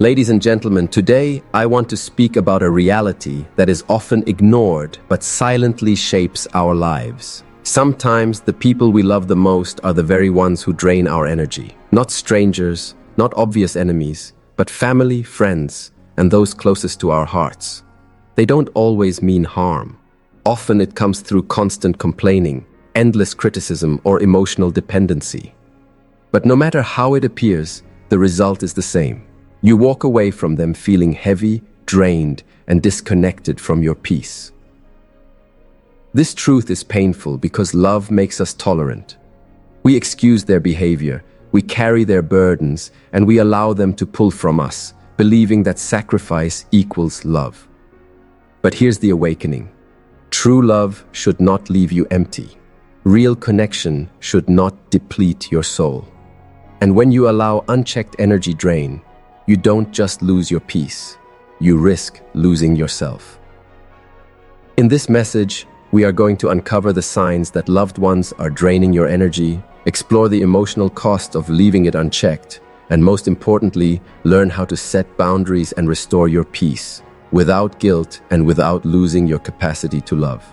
Ladies and gentlemen, today I want to speak about a reality that is often ignored but silently shapes our lives. Sometimes the people we love the most are the very ones who drain our energy. Not strangers, not obvious enemies, but family, friends, and those closest to our hearts. They don't always mean harm. Often it comes through constant complaining, endless criticism, or emotional dependency. But no matter how it appears, the result is the same. You walk away from them feeling heavy, drained, and disconnected from your peace. This truth is painful because love makes us tolerant. We excuse their behavior, we carry their burdens, and we allow them to pull from us, believing that sacrifice equals love. But here's the awakening. True love should not leave you empty. Real connection should not deplete your soul. And when you allow unchecked energy drain, you don't just lose your peace, you risk losing yourself. In this message, we are going to uncover the signs that loved ones are draining your energy, explore the emotional cost of leaving it unchecked, and most importantly, learn how to set boundaries and restore your peace, without guilt and without losing your capacity to love.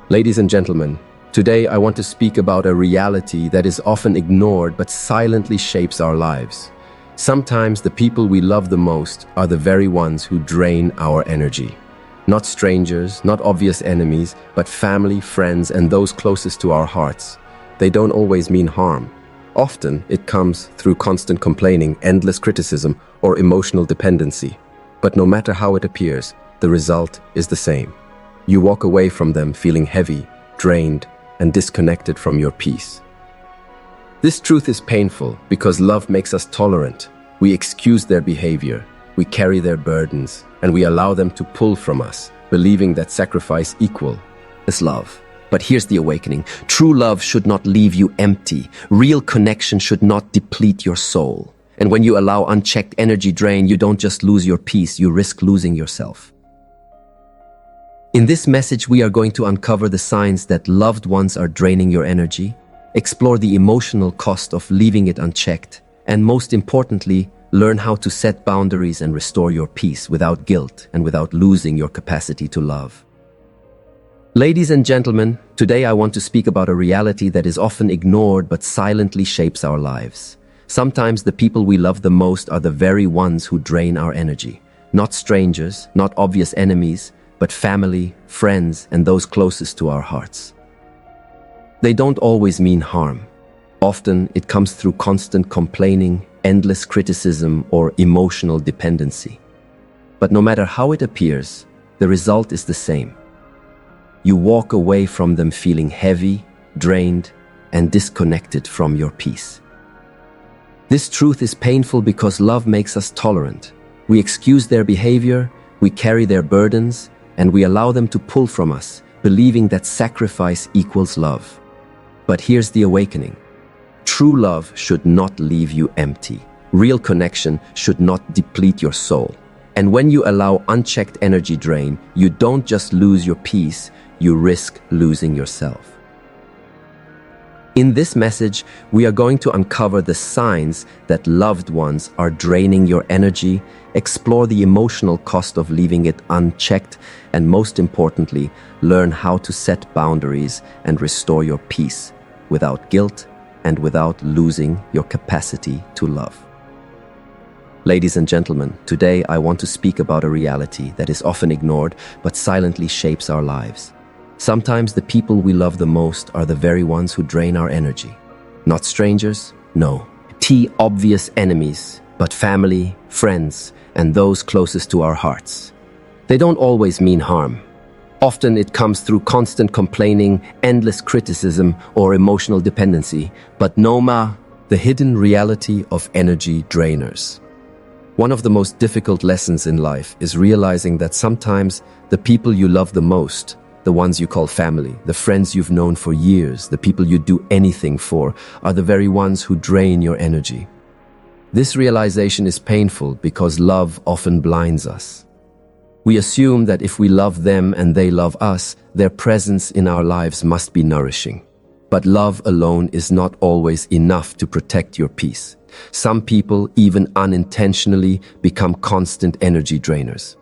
Ladies and gentlemen, today I want to speak about a reality that is often ignored but silently shapes our lives. Sometimes the people we love the most are the very ones who drain our energy. Not strangers, not obvious enemies, but family, friends, and those closest to our hearts. They don't always mean harm. Often it comes through constant complaining, endless criticism, or emotional dependency. But no matter how it appears, the result is the same. You walk away from them feeling heavy, drained, and disconnected from your peace. This truth is painful because love makes us tolerant. We excuse their behavior, we carry their burdens, and we allow them to pull from us, believing that sacrifice equals love. But here's the awakening. True love should not leave you empty. Real connection should not deplete your soul. And when you allow unchecked energy drain, you don't just lose your peace, you risk losing yourself. In this message, we are going to uncover the signs that loved ones are draining your energy, explore the emotional cost of leaving it unchecked, and most importantly, learn how to set boundaries and restore your peace without guilt and without losing your capacity to love. Ladies and gentlemen, today I want to speak about a reality that is often ignored but silently shapes our lives. Sometimes the people we love the most are the very ones who drain our energy. Not strangers, not obvious enemies, but family, friends, and those closest to our hearts. They don't always mean harm. Often it comes through constant complaining, endless criticism, or emotional dependency. But no matter how it appears, the result is the same. You walk away from them feeling heavy, drained, and disconnected from your peace. This truth is painful because love makes us tolerant. We excuse their behavior, we carry their burdens, and we allow them to pull from us, believing that sacrifice equals love. But here's the awakening. True love should not leave you empty. Real connection should not deplete your soul. And when you allow unchecked energy drain, you don't just lose your peace, you risk losing yourself. In this message, we are going to uncover the signs that loved ones are draining your energy, explore the emotional cost of leaving it unchecked, and most importantly, learn how to set boundaries and restore your peace without guilt and without losing your capacity to love. Ladies and gentlemen, today I want to speak about a reality that is often ignored but silently shapes our lives. Sometimes the people we love the most are the very ones who drain our energy. Not strangers, no. Obvious enemies, but family, friends, and those closest to our hearts. They don't always mean harm. Often it comes through constant complaining, endless criticism, or emotional dependency, but the hidden reality of energy drainers. One of the most difficult lessons in life is realizing that sometimes the people you love the most, the ones you call family, the friends you've known for years, the people you'd do anything for, are the very ones who drain your energy. This realization is painful because love often blinds us. We assume that if we love them and they love us, their presence in our lives must be nourishing. But love alone is not always enough to protect your peace. Some people, even unintentionally, become constant energy drainers.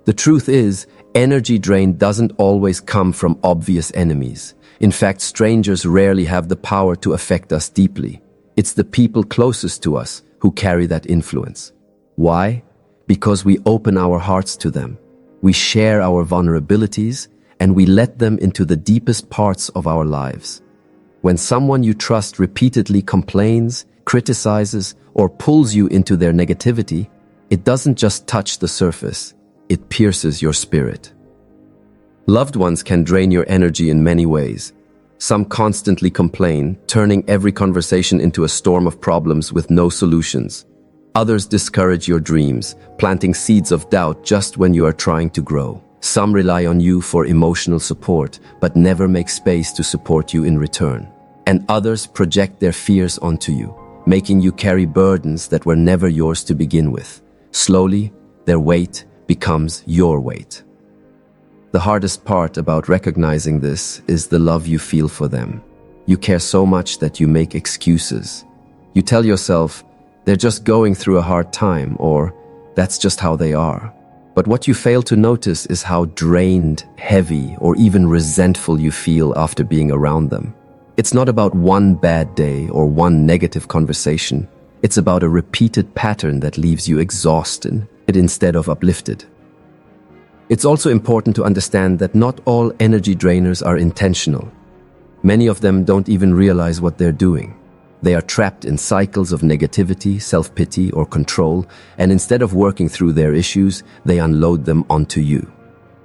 The truth is, energy drain doesn't always come from obvious enemies. In fact, strangers rarely have the power to affect us deeply. It's the people closest to us who carry that influence. Why? Because we open our hearts to them. We share our vulnerabilities, and we let them into the deepest parts of our lives. When someone you trust repeatedly complains, criticizes, or pulls you into their negativity, it doesn't just touch the surface, it pierces your spirit. Loved ones can drain your energy in many ways. Some constantly complain, turning every conversation into a storm of problems with no solutions. Others discourage your dreams, planting seeds of doubt just when you are trying to grow. Some rely on you for emotional support, but never make space to support you in return. And others project their fears onto you, making you carry burdens that were never yours to begin with. Slowly, their weight becomes your weight. The hardest part about recognizing this is the love you feel for them. You care so much that you make excuses. You tell yourself, they're just going through a hard time, or that's just how they are. But what you fail to notice is how drained, heavy, or even resentful you feel after being around them. It's not about one bad day or one negative conversation. It's about a repeated pattern that leaves you exhausted instead of uplifted. It's also important to understand that not all energy drainers are intentional. Many of them don't even realize what they're doing. They are trapped in cycles of negativity, self-pity, or control, and instead of working through their issues, they unload them onto you.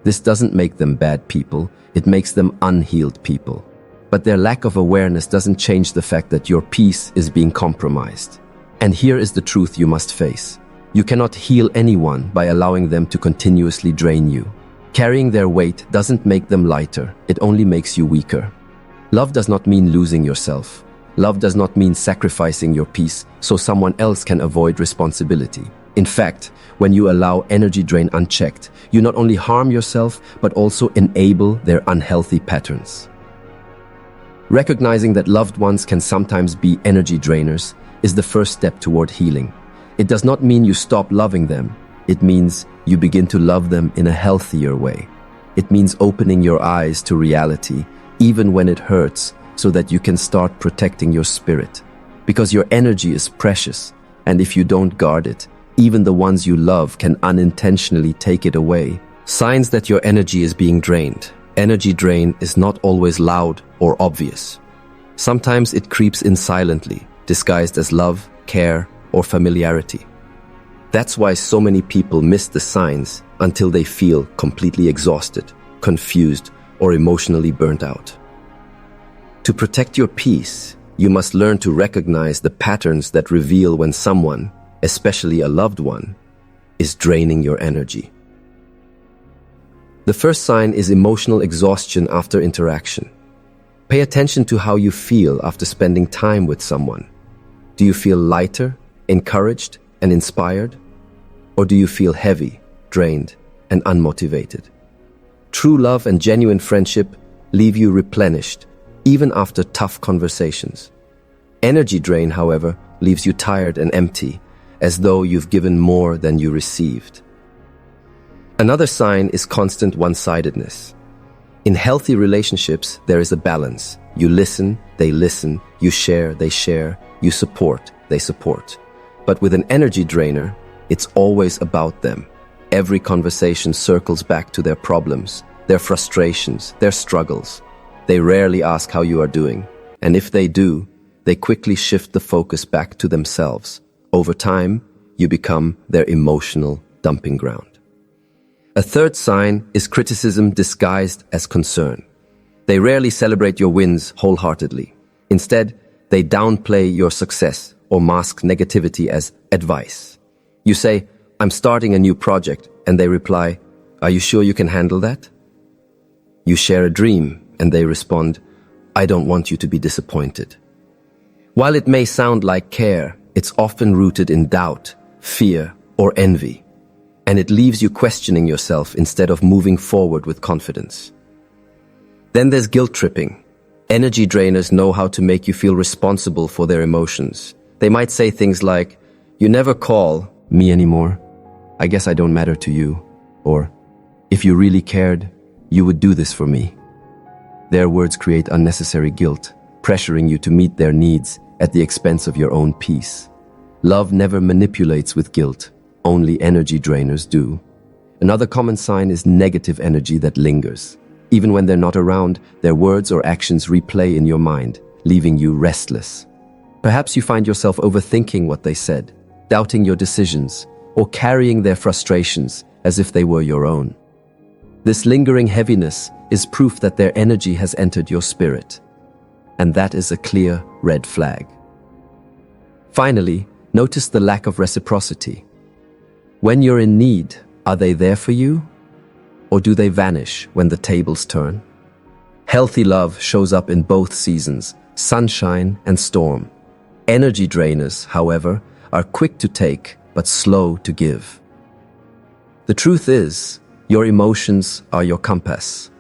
This doesn't make them bad people, it makes them unhealed people. But their lack of awareness doesn't change the fact that your peace is being compromised. And here is the truth you must face. You cannot heal anyone by allowing them to continuously drain you. Carrying their weight doesn't make them lighter, it only makes you weaker. Love does not mean losing yourself. Love does not mean sacrificing your peace so someone else can avoid responsibility. In fact, when you allow energy drain unchecked, you not only harm yourself, but also enable their unhealthy patterns. Recognizing that loved ones can sometimes be energy drainers is the first step toward healing. It does not mean you stop loving them. It means you begin to love them in a healthier way. It means opening your eyes to reality, even when it hurts, so that you can start protecting your spirit. Because your energy is precious, and if you don't guard it, even the ones you love can unintentionally take it away. Signs that your energy is being drained. Energy drain is not always loud or obvious. Sometimes it creeps in silently, disguised as love, care, or familiarity. That's why so many people miss the signs until they feel completely exhausted, confused, or emotionally burnt out. To protect your peace, you must learn to recognize the patterns that reveal when someone, especially a loved one, is draining your energy. The first sign is emotional exhaustion after interaction. Pay attention to how you feel after spending time with someone. Do you feel lighter, encouraged, and inspired? Or do you feel heavy, drained, and unmotivated? True love and genuine friendship leave you replenished, even after tough conversations. Energy drain, however, leaves you tired and empty, as though you've given more than you received. Another sign is constant one-sidedness. In healthy relationships, there is a balance. You listen, they listen, you share, they share, you support, they support. But with an energy drainer, it's always about them. Every conversation circles back to their problems, their frustrations, their struggles. They rarely ask how you are doing, and if they do, they quickly shift the focus back to themselves. Over time, you become their emotional dumping ground. A third sign is criticism disguised as concern. They rarely celebrate your wins wholeheartedly. Instead, they downplay your success or mask negativity as advice. You say, "I'm starting a new project," and they reply, "Are you sure you can handle that?" You share a dream, and they respond, "I don't want you to be disappointed." While it may sound like care, it's often rooted in doubt, fear, or envy, and it leaves you questioning yourself instead of moving forward with confidence. Then there's guilt tripping. Energy drainers know how to make you feel responsible for their emotions. They might say things like, "You never call me anymore. I guess I don't matter to you." Or, "If you really cared, you would do this for me." Their words create unnecessary guilt, pressuring you to meet their needs at the expense of your own peace. Love never manipulates with guilt. Only energy drainers do. Another common sign is negative energy that lingers. Even when they're not around, their words or actions replay in your mind, leaving you restless. Perhaps you find yourself overthinking what they said, doubting your decisions, or carrying their frustrations as if they were your own. This lingering heaviness is proof that their energy has entered your spirit, and that is a clear red flag. Finally, notice the lack of reciprocity. When you're in need, are they there for you? Or do they vanish when the tables turn? Healthy love shows up in both seasons, sunshine and storm. Energy drainers, however, are quick to take but slow to give. The truth is, your emotions are your compass.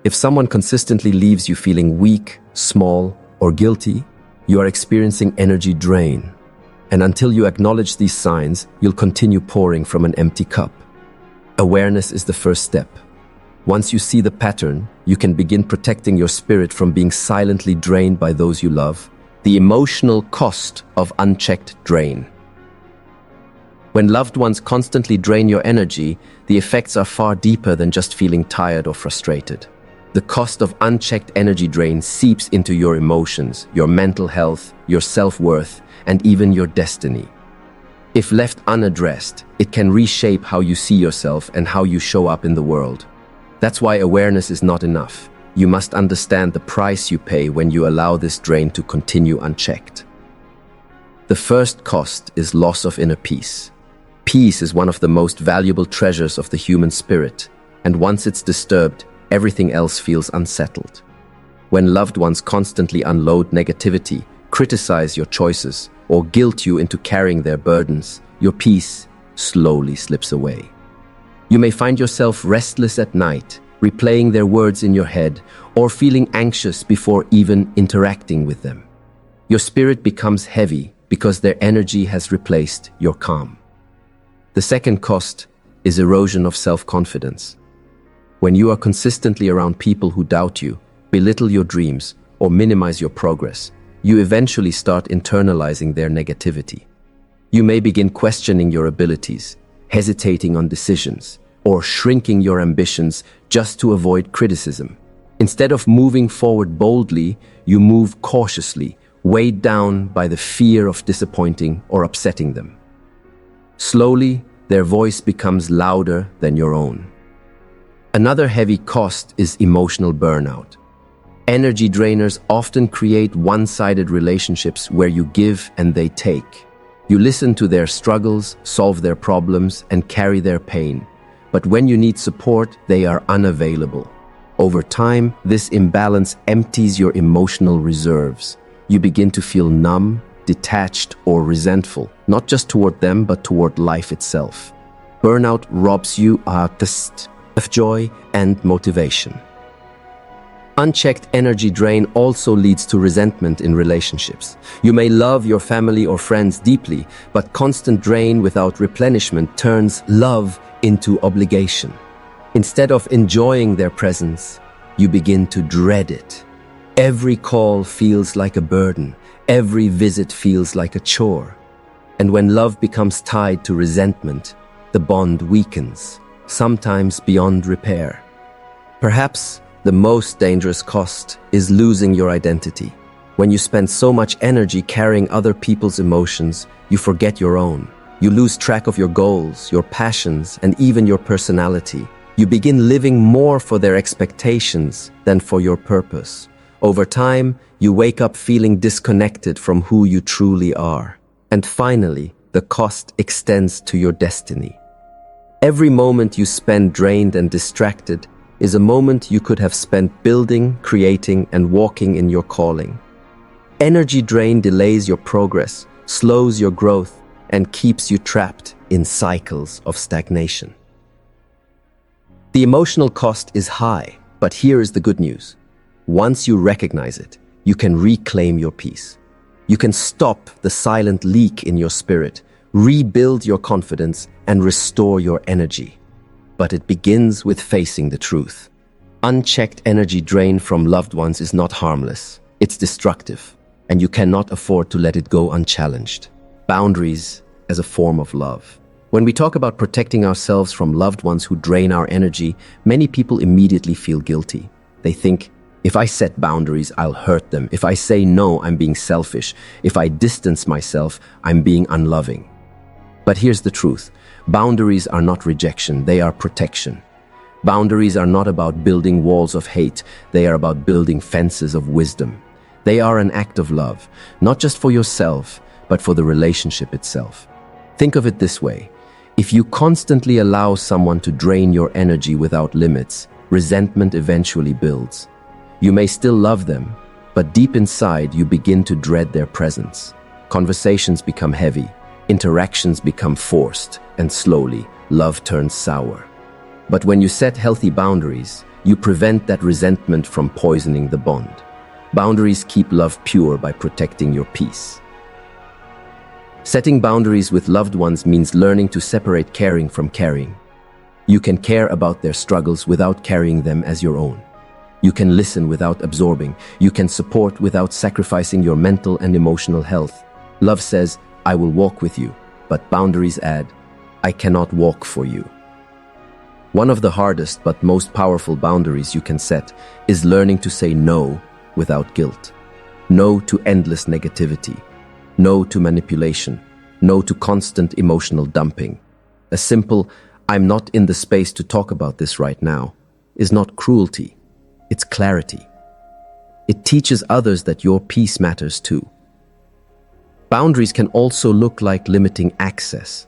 If someone consistently leaves you feeling weak, small, or guilty, you are experiencing energy drain. And until you acknowledge these signs, you'll continue pouring from an empty cup. Awareness is the first step. Once you see the pattern, you can begin protecting your spirit from being silently drained by those you love. The emotional cost of unchecked drain. When loved ones constantly drain your energy, the effects are far deeper than just feeling tired or frustrated. The cost of unchecked energy drain seeps into your emotions, your mental health, your self-worth, and even your destiny. If left unaddressed, it can reshape how you see yourself and how you show up in the world. That's why awareness is not enough. You must understand the price you pay when you allow this drain to continue unchecked. The first cost is loss of inner peace. Peace is one of the most valuable treasures of the human spirit, and once it's disturbed, everything else feels unsettled. When loved ones constantly unload negativity, criticize your choices, or guilt you into carrying their burdens, your peace slowly slips away. You may find yourself restless at night, replaying their words in your head, or feeling anxious before even interacting with them. Your spirit becomes heavy because their energy has replaced your calm. The second cost is erosion of self-confidence. When you are consistently around people who doubt you, belittle your dreams, or minimize your progress, you eventually start internalizing their negativity. You may begin questioning your abilities, hesitating on decisions, or shrinking your ambitions just to avoid criticism. Instead of moving forward boldly, you move cautiously, weighed down by the fear of disappointing or upsetting them. Slowly, their voice becomes louder than your own. Another heavy cost is emotional burnout. Energy drainers often create one-sided relationships where you give and they take. You listen to their struggles, solve their problems, and carry their pain. But when you need support, they are unavailable. Over time, this imbalance empties your emotional reserves. You begin to feel numb, detached, or resentful, not just toward them, but toward life itself. Burnout robs you of joy and motivation. Unchecked energy drain also leads to resentment in relationships. You may love your family or friends deeply, but constant drain without replenishment turns love into obligation. Instead of enjoying their presence, you begin to dread it. Every call feels like a burden. Every visit feels like a chore. And when love becomes tied to resentment, the bond weakens, sometimes beyond repair. Perhaps the most dangerous cost is losing your identity. When you spend so much energy carrying other people's emotions, you forget your own. You lose track of your goals, your passions, and even your personality. You begin living more for their expectations than for your purpose. Over time, you wake up feeling disconnected from who you truly are. And finally, the cost extends to your destiny. Every moment you spend drained and distracted is a moment you could have spent building, creating, and walking in your calling. Energy drain delays your progress, slows your growth, and keeps you trapped in cycles of stagnation. The emotional cost is high, but here is the good news. Once you recognize it, you can reclaim your peace. You can stop the silent leak in your spirit, rebuild your confidence, and restore your energy. But it begins with facing the truth. Unchecked energy drain from loved ones is not harmless. It's destructive, and you cannot afford to let it go unchallenged. Boundaries as a form of love. When we talk about protecting ourselves from loved ones who drain our energy, many people immediately feel guilty. They think, if I set boundaries, I'll hurt them. If I say no, I'm being selfish. If I distance myself, I'm being unloving. But here's the truth. Boundaries are not rejection, they are protection. Boundaries are not about building walls of hate, they are about building fences of wisdom. They are an act of love, not just for yourself, but for the relationship itself. Think of it this way. If you constantly allow someone to drain your energy without limits, resentment eventually builds. You may still love them, but deep inside you begin to dread their presence. Conversations become heavy, interactions become forced, and slowly, love turns sour. But when you set healthy boundaries, you prevent that resentment from poisoning the bond. Boundaries keep love pure by protecting your peace. Setting boundaries with loved ones means learning to separate caring from carrying. You can care about their struggles without carrying them as your own. You can listen without absorbing. You can support without sacrificing your mental and emotional health. Love says, I will walk with you, but boundaries add, I cannot walk for you. One of the hardest but most powerful boundaries you can set is learning to say no without guilt. No to endless negativity. No to manipulation. No to constant emotional dumping. A simple, I'm not in the space to talk about this right now, is not cruelty. It's clarity. It teaches others that your peace matters too. Boundaries can also look like limiting access.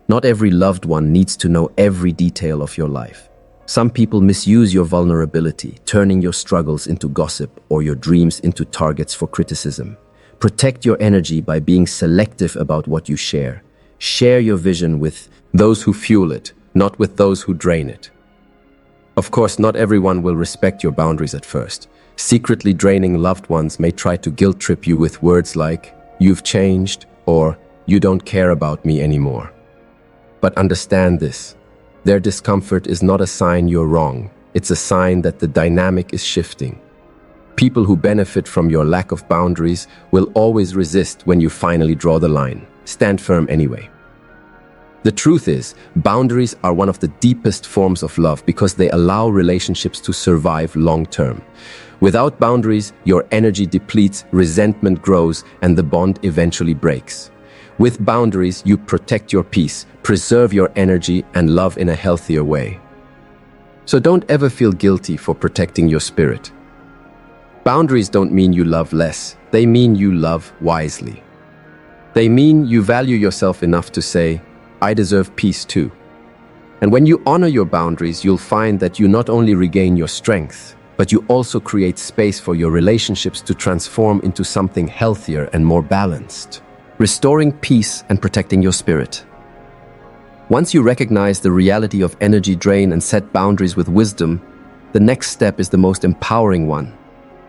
Not every loved one needs to know every detail of your life. Some people misuse your vulnerability, turning your struggles into gossip or your dreams into targets for criticism. Protect your energy by being selective about what you share. Share your vision with those who fuel it, not with those who drain it. Of course, not everyone will respect your boundaries at first. Secretly draining loved ones may try to guilt trip you with words like, you've changed, or you don't care about me anymore. But understand this. Their discomfort is not a sign you're wrong. It's a sign that the dynamic is shifting. People who benefit from your lack of boundaries will always resist when you finally draw the line. Stand firm anyway. The truth is, boundaries are one of the deepest forms of love because they allow relationships to survive long-term. Without boundaries, your energy depletes, resentment grows, and the bond eventually breaks. With boundaries, you protect your peace, preserve your energy, and love in a healthier way. So don't ever feel guilty for protecting your spirit. Boundaries don't mean you love less, they mean you love wisely. They mean you value yourself enough to say, I deserve peace too. And when you honor your boundaries, you'll find that you not only regain your strength, but you also create space for your relationships to transform into something healthier and more balanced. Restoring peace and protecting your spirit. Once you recognize the reality of energy drain and set boundaries with wisdom, the next step is the most empowering one.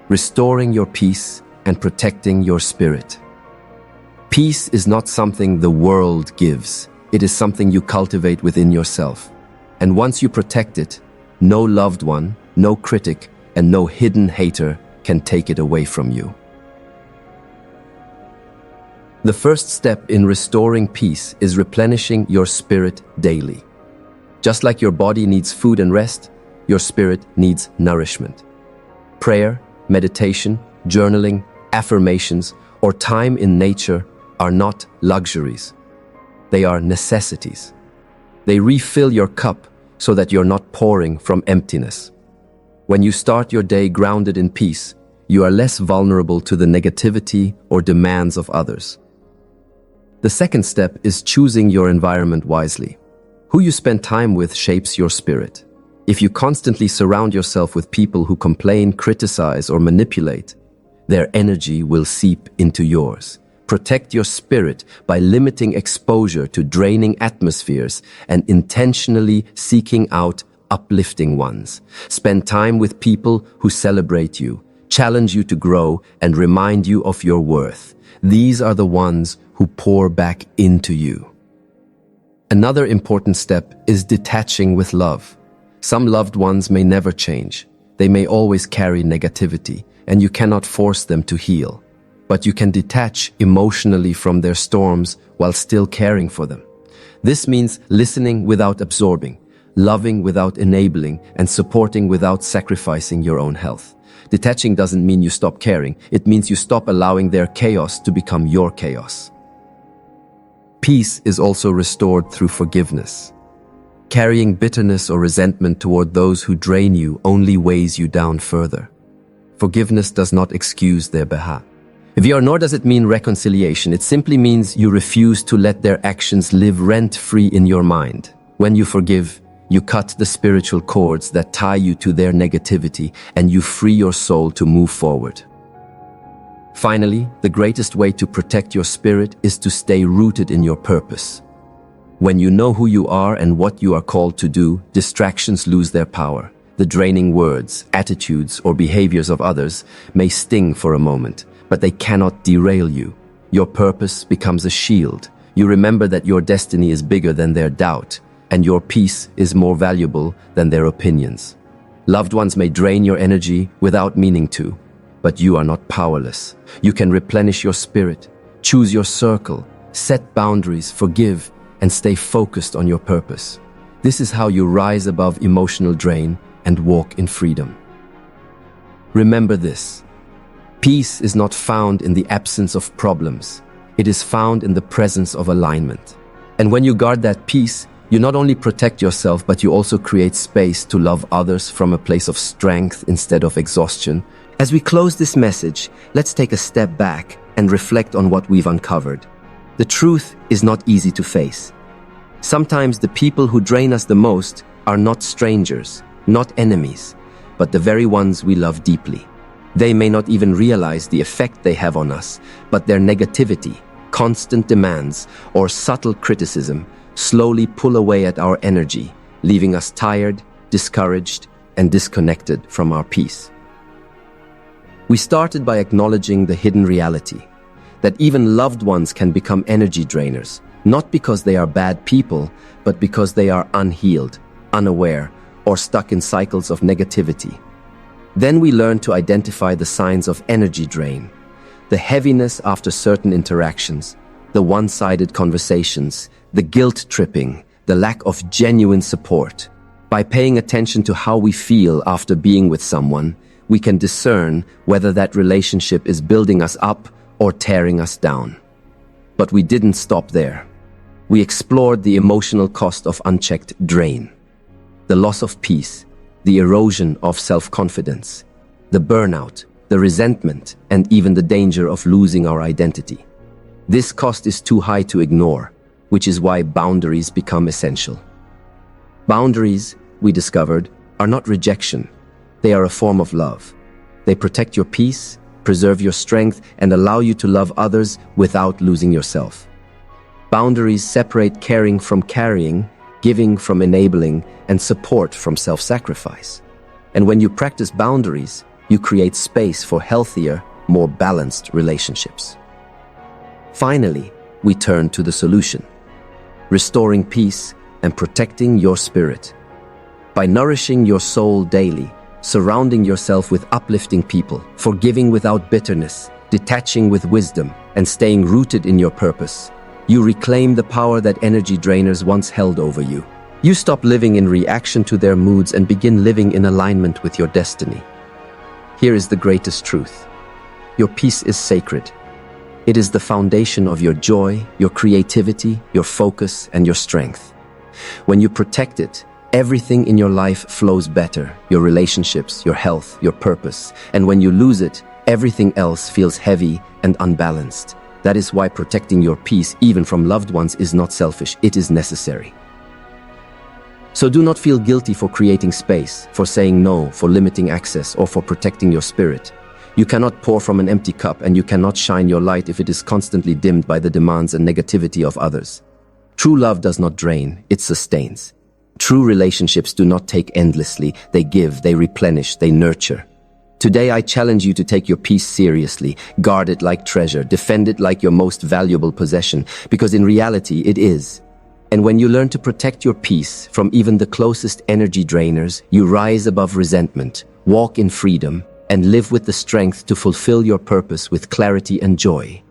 Restoring your peace and protecting your spirit. Peace is not something the world gives. It is something you cultivate within yourself. And once you protect it, no loved one, no critic, and no hidden hater can take it away from you. The first step in restoring peace is replenishing your spirit daily. Just like your body needs food and rest, your spirit needs nourishment. Prayer, meditation, journaling, affirmations, or time in nature are not luxuries. They are necessities. They refill your cup so that you're not pouring from emptiness. When you start your day grounded in peace, you are less vulnerable to the negativity or demands of others. The second step is choosing your environment wisely. Who you spend time with shapes your spirit. If you constantly surround yourself with people who complain, criticize, or manipulate, their energy will seep into yours. Protect your spirit by limiting exposure to draining atmospheres and intentionally seeking out uplifting ones. Spend time with people who celebrate you, challenge you to grow, and remind you of your worth. These are the ones who pour back into you. Another important step is detaching with love. Some loved ones may never change. They may always carry negativity, and you cannot force them to heal. But you can detach emotionally from their storms while still caring for them. This means listening without absorbing, loving without enabling, and supporting without sacrificing your own health. Detaching doesn't mean you stop caring. It means you stop allowing their chaos to become your chaos. Peace is also restored through forgiveness. Carrying bitterness or resentment toward those who drain you only weighs you down further. Forgiveness does not excuse their behalf. Nor does it mean reconciliation. It simply means you refuse to let their actions live rent-free in your mind. When you forgive, you cut the spiritual cords that tie you to their negativity, and you free your soul to move forward. Finally, the greatest way to protect your spirit is to stay rooted in your purpose. When you know who you are and what you are called to do, distractions lose their power. The draining words, attitudes, or behaviors of others may sting for a moment, but they cannot derail you. Your purpose becomes a shield. You remember that your destiny is bigger than their doubt, and your peace is more valuable than their opinions. Loved ones may drain your energy without meaning to, but you are not powerless. You can replenish your spirit, choose your circle, set boundaries, forgive, and stay focused on your purpose. This is how you rise above emotional drain and walk in freedom. Remember this: peace is not found in the absence of problems. It is found in the presence of alignment. And when you guard that peace, you not only protect yourself, but you also create space to love others from a place of strength instead of exhaustion. As we close this message, let's take a step back and reflect on what we've uncovered. The truth is not easy to face. Sometimes the people who drain us the most are not strangers, not enemies, but the very ones we love deeply. They may not even realize the effect they have on us, but their negativity, constant demands, or subtle criticism slowly pull away at our energy, leaving us tired, discouraged, and disconnected from our peace. We started by acknowledging the hidden reality, that even loved ones can become energy drainers, not because they are bad people, but because they are unhealed, unaware, or stuck in cycles of negativity. Then we learned to identify the signs of energy drain, the heaviness after certain interactions, the one-sided conversations, the guilt tripping, the lack of genuine support. By paying attention to how we feel after being with someone, we can discern whether that relationship is building us up or tearing us down. But we didn't stop there. We explored the emotional cost of unchecked drain, the loss of peace, the erosion of self-confidence, the burnout, the resentment, and even the danger of losing our identity. This cost is too high to ignore, which is why boundaries become essential. Boundaries, we discovered, are not rejection. They are a form of love. They protect your peace, preserve your strength, and allow you to love others without losing yourself. Boundaries separate caring from carrying, giving from enabling, and support from self-sacrifice. And when you practice boundaries, you create space for healthier, more balanced relationships. Finally, we turn to the solution: restoring peace and protecting your spirit. By nourishing your soul daily, surrounding yourself with uplifting people, forgiving without bitterness, detaching with wisdom, and staying rooted in your purpose, you reclaim the power that energy drainers once held over you. You stop living in reaction to their moods and begin living in alignment with your destiny. Here is the greatest truth: your peace is sacred. It is the foundation of your joy, your creativity, your focus, and your strength. When you protect it, everything in your life flows better: your relationships, your health, your purpose. And when you lose it, everything else feels heavy and unbalanced. That is why protecting your peace, even from loved ones, is not selfish, it is necessary. So do not feel guilty for creating space, for saying no, for limiting access, or for protecting your spirit. You cannot pour from an empty cup, and you cannot shine your light if it is constantly dimmed by the demands and negativity of others. True love does not drain, it sustains. True relationships do not take endlessly, they give, they replenish, they nurture. Today I challenge you to take your peace seriously, guard it like treasure, defend it like your most valuable possession, because in reality it is. And when you learn to protect your peace from even the closest energy drainers, you rise above resentment, walk in freedom, and live with the strength to fulfill your purpose with clarity and joy.